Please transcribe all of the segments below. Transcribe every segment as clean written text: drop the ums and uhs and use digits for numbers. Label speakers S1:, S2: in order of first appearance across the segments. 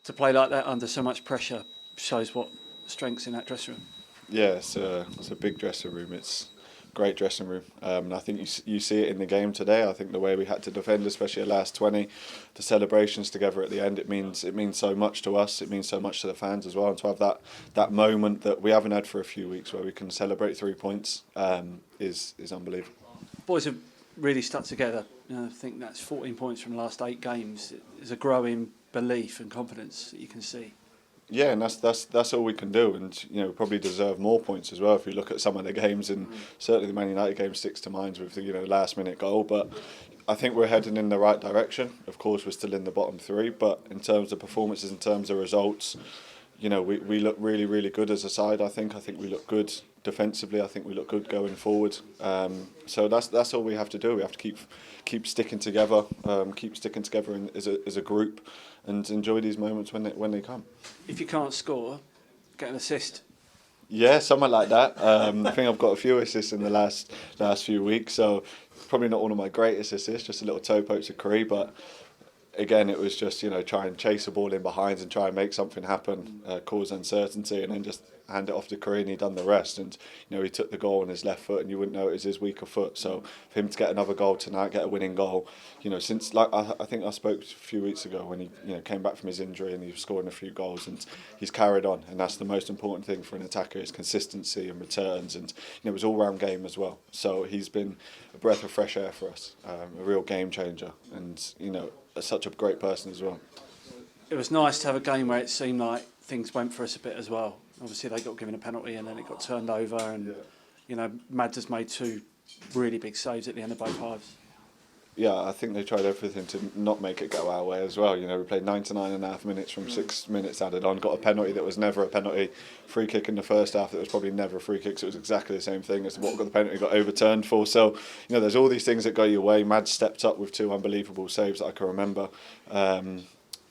S1: To play like that under so much pressure shows what strength's in that dressing room.
S2: Yeah, it's a big dressing room. It's a great dressing room. And I think you see it in the game today. I think the way we had to defend, especially the last 20, the celebrations together at the end, it means so much to us. It means so much to the fans as well. And to have that moment that we haven't had for a few weeks where we can celebrate 3 points is unbelievable.
S1: Boys have really stuck together. I think that's 14 points from the last 8 games. There's a growing belief and confidence that you can see.
S2: Yeah, and that's all we can do, and probably deserve more points as well. If you look at some of the games, and certainly the Man United game sticks to mind with the last minute goal. But I think we're heading in the right direction. Of course, we're still in the bottom 3, but in terms of performances, in terms of results, we look really, really good as a side. I think we look good defensively. I think we look good going forward. So that's all we have to do. We have to keep sticking together, as a group, and enjoy these moments when they come.
S1: If you can't score, get an assist.
S2: Yeah, something like that. I think I've got a few assists in the last few weeks, so probably not one of my greatest assists, just a little toe poke to Curry, but again, it was just try and chase a ball in behind and try and make something happen, cause uncertainty, and then just hand it off to Curry, and he done the rest. And he took the goal on his left foot, and you wouldn't know it was his weaker foot. So for him to get another goal tonight, get a winning goal, since I think I spoke a few weeks ago when he came back from his injury and he was scoring a few goals, and he's carried on, and that's the most important thing for an attacker is consistency and returns, and it was all round game as well. So he's been a breath of fresh air for us, a real game changer, and such a great person as well.
S1: It was nice to have a game where it seemed like things went for us a bit as well. Obviously, they got given a penalty and then it got turned over, and Mads has made 2 really big saves at the end of both halves.
S2: Yeah, I think they tried everything to not make it go our way as well. We played 99.5 minutes from 6 minutes added on, got a penalty that was never a penalty, free kick in the first half that was probably never a free kick, so it was exactly the same thing as what got the penalty got overturned for. So, there's all these things that go your way. Mads stepped up with 2 unbelievable saves that I can remember.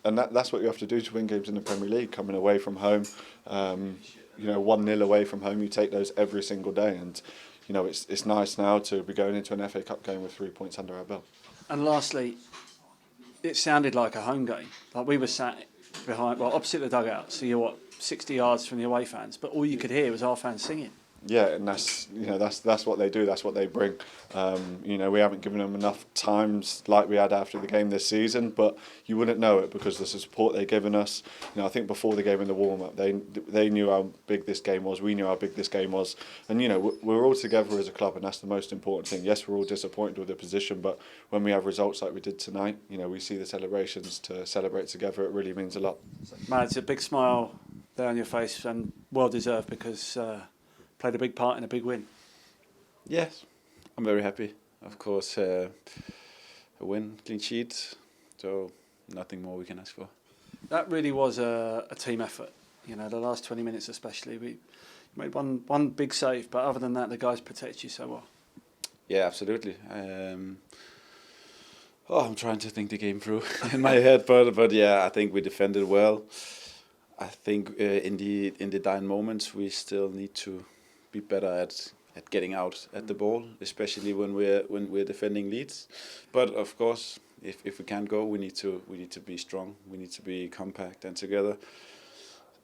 S2: And that's what you have to do to win games in the Premier League, coming away from home. 1-0 away from home, you take those every single day. And, it's nice now to be going into an FA Cup game with 3 points under our belt.
S1: And lastly, it sounded like a home game. Like we were sat opposite the dugout, so you're 60 yards from the away fans, but all you could hear was our fans singing.
S2: Yeah, and that's what they do. That's what they bring. We haven't given them enough times like we had after the game this season, but you wouldn't know it because of the support they've given us. I think before the game in the warm up, they knew how big this game was. We knew how big this game was, and we're all together as a club, and that's the most important thing. Yes, we're all disappointed with the position, but when we have results like we did tonight, we see the celebrations to celebrate together. It really means a lot.
S1: Mads, a big smile there on your face, and well deserved because. Played a big part in a big win.
S3: Yes, I'm very happy. Of course, a win, clean sheet, so nothing more we can ask for.
S1: That really was a team effort. The last 20 minutes especially, we made one big save, but other than that, the guys protect you so well.
S3: Yeah, absolutely. I'm trying to think the game through in my head, but yeah, I think we defended well. I think in the dying moments, we still need to be better at getting out at the ball, especially when we're defending leads. But of course, if we can't go, we need to be strong. We need to be compact and together.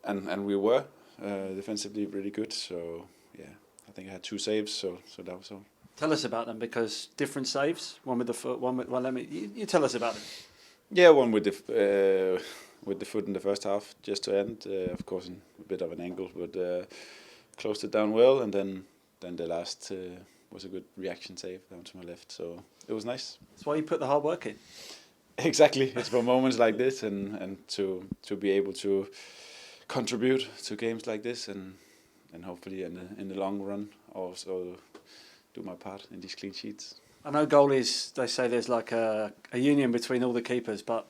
S3: And we were defensively really good. So yeah, I think I had 2 saves. So that was all.
S1: Tell us about them, because different saves. One with the foot, one with you tell us about them.
S3: Yeah, one with the foot in the first half, just to end. Of course, in a bit of an angle, but. Closed it down well, and then the last was a good reaction save down to my left, so it was nice.
S1: That's why you put the hard work in.
S3: Exactly, it's for moments like this, and to be able to contribute to games like this, and hopefully in the long run also do my part in these clean sheets.
S1: I know goalies, they say there's like a union between all the keepers, but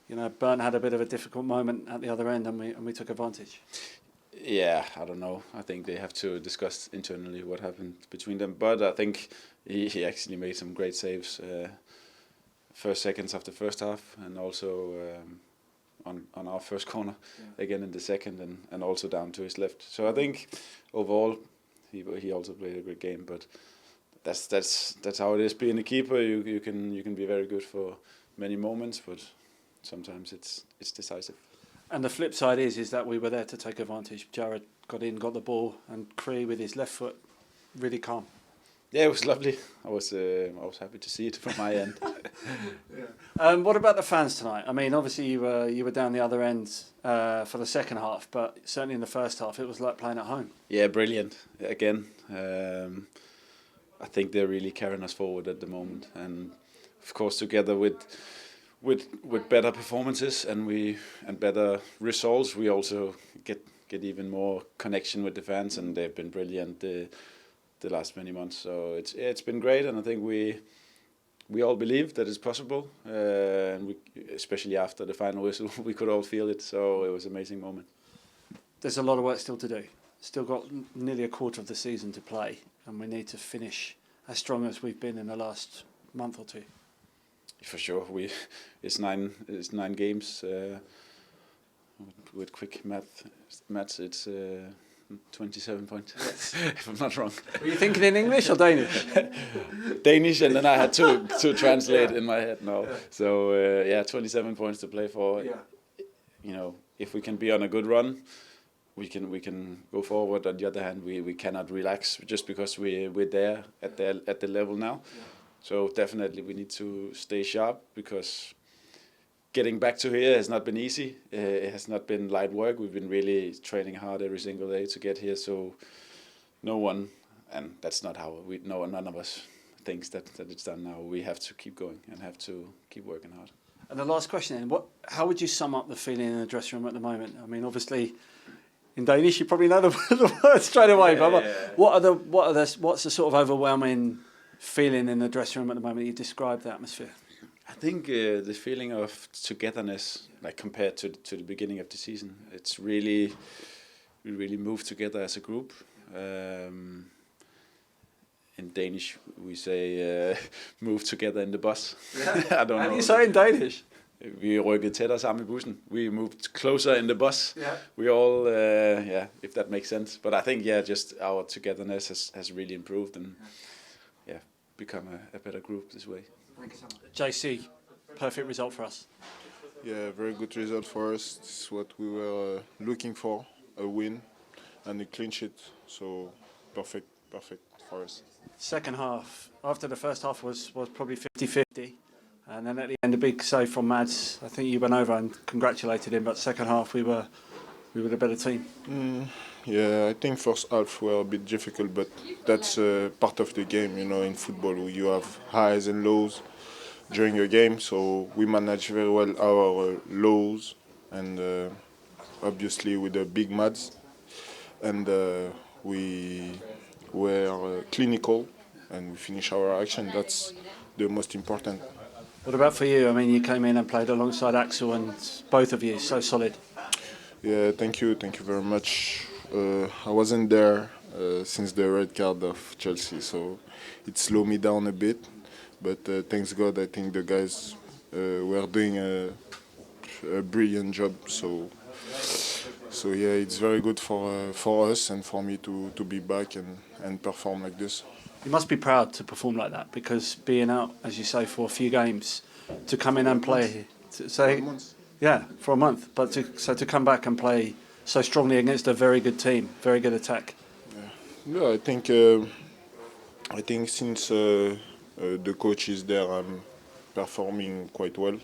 S1: Bernd had a bit of a difficult moment at the other end, and we took advantage.
S3: Yeah, I don't know. I think they have to discuss internally what happened between them. But I think he actually made some great saves. First seconds of the first half, and also on our first corner, again in the second, and also down to his left. So I think overall he also played a great game. But that's how it is being a keeper. You can be very good for many moments, but sometimes it's decisive.
S1: And the flip side is that we were there to take advantage. Jarrod got in, got the ball, and Cree with his left foot, really calm.
S3: Yeah, it was lovely. I was happy to see it from my end.
S1: What about the fans tonight? I mean, obviously you were down the other end for the second half, but certainly in the first half it was like playing at home.
S3: Yeah, brilliant. Again, I think they're really carrying us forward at the moment, and of course together with better performances and better results, we also get even more connection with the fans, and they've been brilliant the last many months. So it's been great, and I think we all believe that it's possible, and we, especially after the final whistle, we could all feel it. So it was an amazing moment.
S1: There's a lot of work still to do. Still got nearly a quarter of the season to play, and we need to finish as strong as we've been in the last month or two.
S3: For sure, it's nine games. With quick maths, it's 27 points, if I'm not wrong.
S1: Were you thinking in English or Danish?
S3: Danish, and then I had to translate in my head now. So 27 points to play for.
S1: Yeah.
S3: You know, if we can be on a good run, we can go forward. On the other hand, we cannot relax just because we're there at the level now.
S1: Yeah.
S3: So definitely we need to stay sharp, because getting back to here has not been easy. It has not been light work. We've been really training hard every single day to get here. So no one, and that's not how none of us thinks that it's done now. We have to keep going and have to keep working hard.
S1: And the last question then, how would you sum up the feeling in the dressing room at the moment? I mean, obviously, in Danish you probably know the words straight away. But what's the sort of overwhelming feeling in the dressing room at the moment? You describe the atmosphere.
S3: I think the feeling of togetherness, like compared to the beginning of the season, it's we really moved together as a group. In Danish, we say move together in the bus.
S1: Yeah.
S3: I don't know.
S1: How do you say in Danish?
S3: Vi rykkede tættere sammen i bussen. We moved closer in the bus.
S1: Yeah.
S3: We all, if that makes sense. But I think, just our togetherness has really improved and, become a better group this way.
S1: Thank you so much. JC, perfect result for us.
S4: Yeah, very good result for us. This is what we were looking for, a win and a clean sheet. So perfect for us.
S1: Second half, after the first half was probably 50-50. And then at the end, a big save from Mads. I think you went over and congratulated him, but second half we were the better team.
S4: Yeah, I think first half were a bit difficult, but that's part of the game. You know, in football you have highs and lows during a game, so we manage very well our lows, and obviously with the big Mads, and we were clinical and we finish our action. That's the most important.
S1: What about for you? I mean, you came in and played alongside Axel, and both of you so solid.
S4: Yeah, thank you very much. I wasn't there since the red card of Chelsea, so it slowed me down a bit. But thanks God, I think the guys were doing a brilliant job. So yeah, it's very good for us and for me to be back and perform like this.
S1: You must be proud to perform like that, because being out, as you say, for a few games, to come in and play, for a month, but to come back and play so strongly against a very good team, very good attack.
S4: Yeah, I think since the coach is there, I'm performing quite well,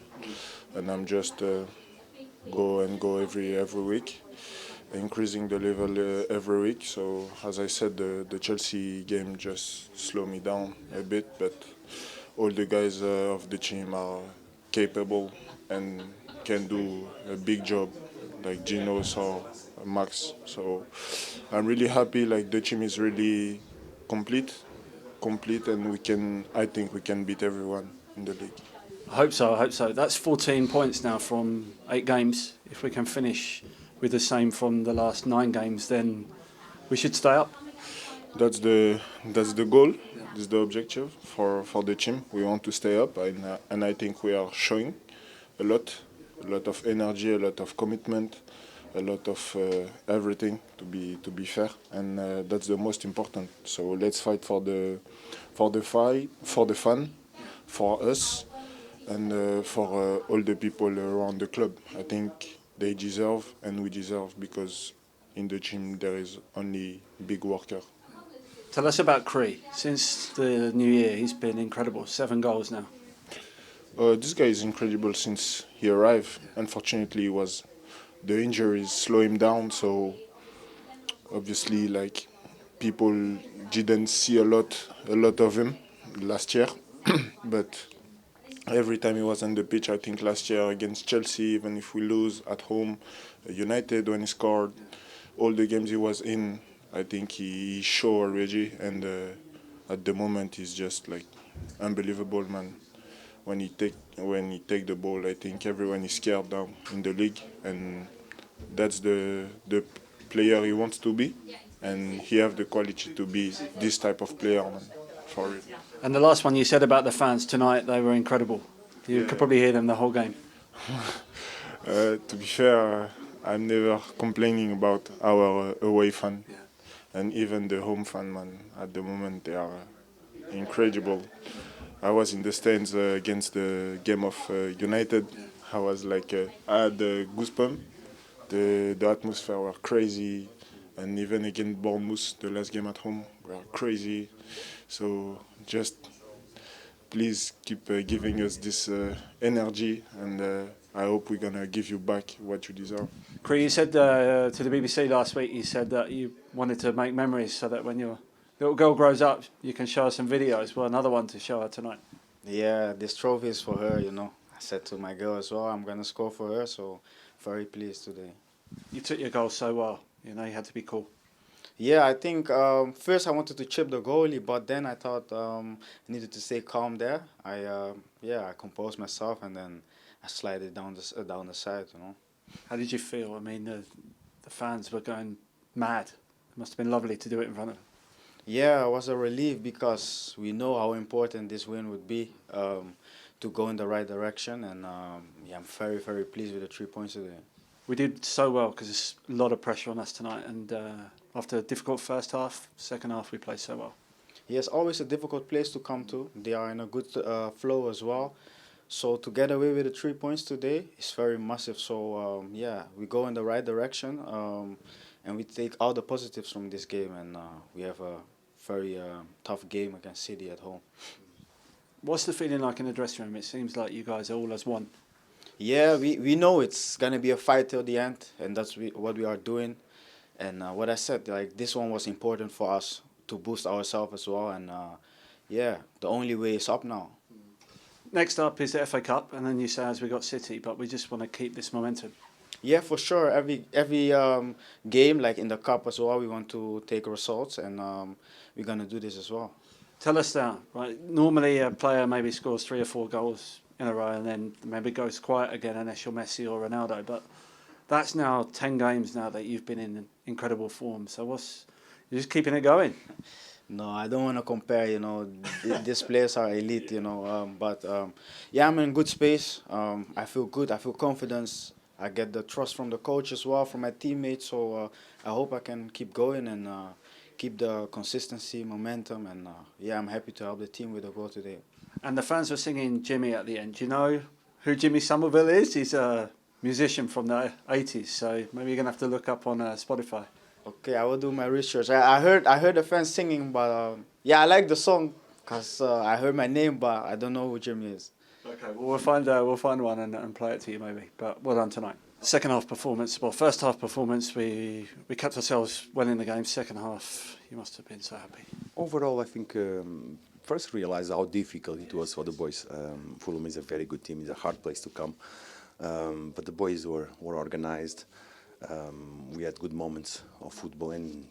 S4: and I'm just go every week, increasing the level every week. So as I said, the Chelsea game just slowed me down a bit, but all the guys of the team are capable and can do a big job, like Gino or Max. So I'm really happy. Like the team is really complete, and I think we can beat everyone in the league.
S1: I hope so. That's 14 points now from 8 games. If we can finish with the same from the last 9 games, then we should stay up.
S4: That's the goal. That's the objective for the team. We want to stay up, and I think we are showing a lot of energy, a lot of commitment, a lot of everything, to be fair, and that's the most important. So let's fight for the fun, for us, and for all the people around the club. I think they deserve and we deserve, because in the gym there is only big worker.
S1: Tell us about Cree. Since the new year, he's been incredible. 7 goals now.
S4: This guy is incredible since he arrived. Unfortunately, the injuries slow him down, so obviously like people didn't see a lot of him last year. But every time he was on the pitch, I think last year against Chelsea, even if we lose at home, United when he scored, all the games he was in, I think he showed already, and at the moment he's just like unbelievable, man. When he take the ball, I think everyone is scared now in the league, and that's the player he wants to be, and he have the quality to be this type of player, man, for real.
S1: And the last one you said about the fans tonight, they were incredible. You could probably hear them the whole game.
S4: To be fair, I'm never complaining about our away fan, and even the home fan, man. At the moment, they are incredible. I was in the stands against the game of United. I was like, I had the goosebumps. The atmosphere were crazy, and even against Bournemouth, the last game at home, were crazy. So just please keep giving us this energy, and I hope we're gonna give you back what you deserve.
S1: Cree, you said to the BBC last week, you said that you wanted to make memories so that when your little girl grows up, you can show her some videos. Well, another one to show her tonight.
S5: Yeah, this trophy is for her, you know. I said to my girl as well, I'm going to score for her, so very pleased today.
S1: You took your goal so well. You know, you had to be cool.
S5: Yeah, I think first I wanted to chip the goalie, but then I thought I needed to stay calm there. I composed myself, and then I slid it down the side, you know.
S1: How did you feel? I mean, the fans were going mad. It must have been lovely to do it in front of them.
S5: Yeah, it was a relief because we know how important this win would be to go in the right direction, and I'm very, very pleased with the 3 points today.
S1: We did so well because there's a lot of pressure on us tonight, and after a difficult first half, second half we played so well.
S5: Yes, always a difficult place to come to. They are in a good flow as well. So to get away with the 3 points today is very massive. So we go in the right direction, and we take all the positives from this game, and we have a very tough game against City at home.
S1: What's the feeling like in the dressing room? It seems like you guys are all as one.
S5: Yeah, we know it's gonna be a fight till the end, and that's what we are doing. And what I said, like this one was important for us to boost ourselves as well. And the only way is up now.
S1: Next up is the FA Cup, and then you say as we got City, but we just want to keep this momentum.
S5: Yeah, for sure. Every game, like in the cup as well, we want to take results, and we're gonna do this as well.
S1: Tell us now, right? Normally a player maybe scores 3 or 4 goals in a row and then maybe goes quiet again unless you're Messi or Ronaldo. But that's now 10 games now that you've been in incredible form. So you're just keeping it going.
S5: No, I don't want to compare, you know, these players are elite, you know, but I'm in good space. I feel good, I feel confidence. I get the trust from the coach as well, from my teammates, so I hope I can keep going and keep the consistency, momentum, and I'm happy to help the team with a goal today.
S1: And the fans were singing Jimmy at the end. Do you know who Jimmy Summerville is? He's a musician from the 80s, so maybe you're going to have to look up on Spotify.
S5: Okay, I will do my research. I heard the fans singing, but I like the song because I heard my name, but I don't know who Jimmy is.
S1: Okay, well we'll find one and play it to you maybe. But well done tonight. Second half performance. Well, first half performance we kept ourselves well in the game. Second half, you must have been so happy.
S6: Overall, I think first realized how difficult it was for the boys. Fulham is a very good team. It's a hard place to come, but the boys were organized. We had good moments of football, and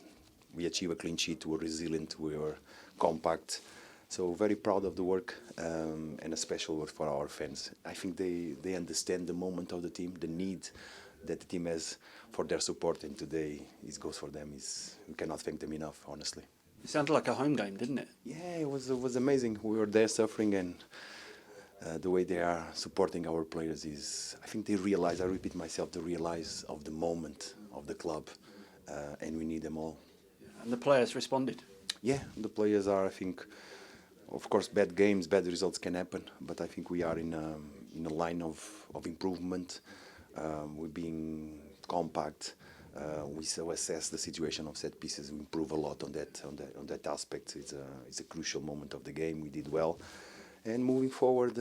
S6: we achieved a clean sheet. We were resilient. We were compact. So very proud of the work, and a special word for our fans. I think they understand the moment of the team, the need that the team has for their support, and today it goes for them. We cannot thank them enough, honestly.
S1: It sounded like a home game, didn't it?
S6: Yeah, it was amazing. We were there suffering, and the way they are supporting our players is, I think they realize, I repeat myself, they realize of the moment of the club, and we need them all.
S1: And the players responded.
S6: Yeah, the players are, I think, of course, bad games, bad results can happen, but I think we are in a line of improvement. We're being compact. We so assess the situation of set pieces. We improve a lot on that aspect. It's a crucial moment of the game. We did well. And moving forward,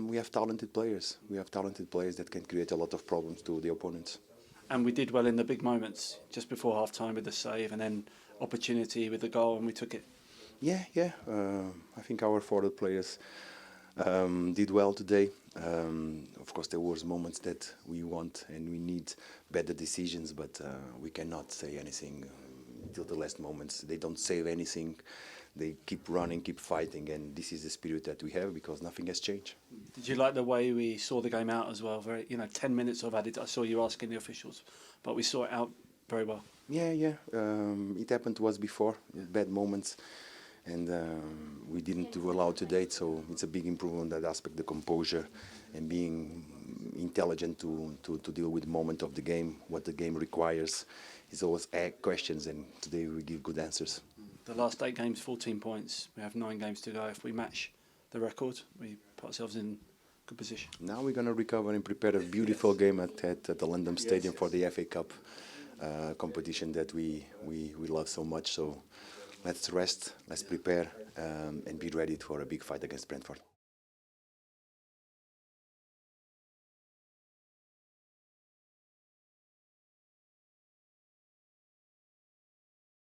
S6: we have talented players. We have talented players that can create a lot of problems to the opponents.
S1: And we did well in the big moments, just before half-time with the save and then opportunity with the goal, and we took it.
S6: Yeah. I think our forward players did well today. Of course, there was moments that we want and we need better decisions, but we cannot say anything until the last moments. They don't save anything. They keep running, keep fighting, and this is the spirit that we have because nothing has changed.
S1: Did you like the way we saw the game out as well? 10 minutes of added. I saw you asking the officials, but we saw it out very well.
S6: Yeah. It happened to us before, bad moments, and we didn't allow today. So it's a big improvement on that aspect, the composure and being intelligent to deal with the moment of the game, what the game requires. It's always questions, and today we give good answers.
S1: The last 8 games, 14 points. We have 9 games to go. If we match the record, we put ourselves in good position.
S6: Now we're going to recover and prepare a beautiful game at the London Stadium for the FA Cup competition that we love so much. So let's rest, let's prepare and be ready for a big fight against Brentford.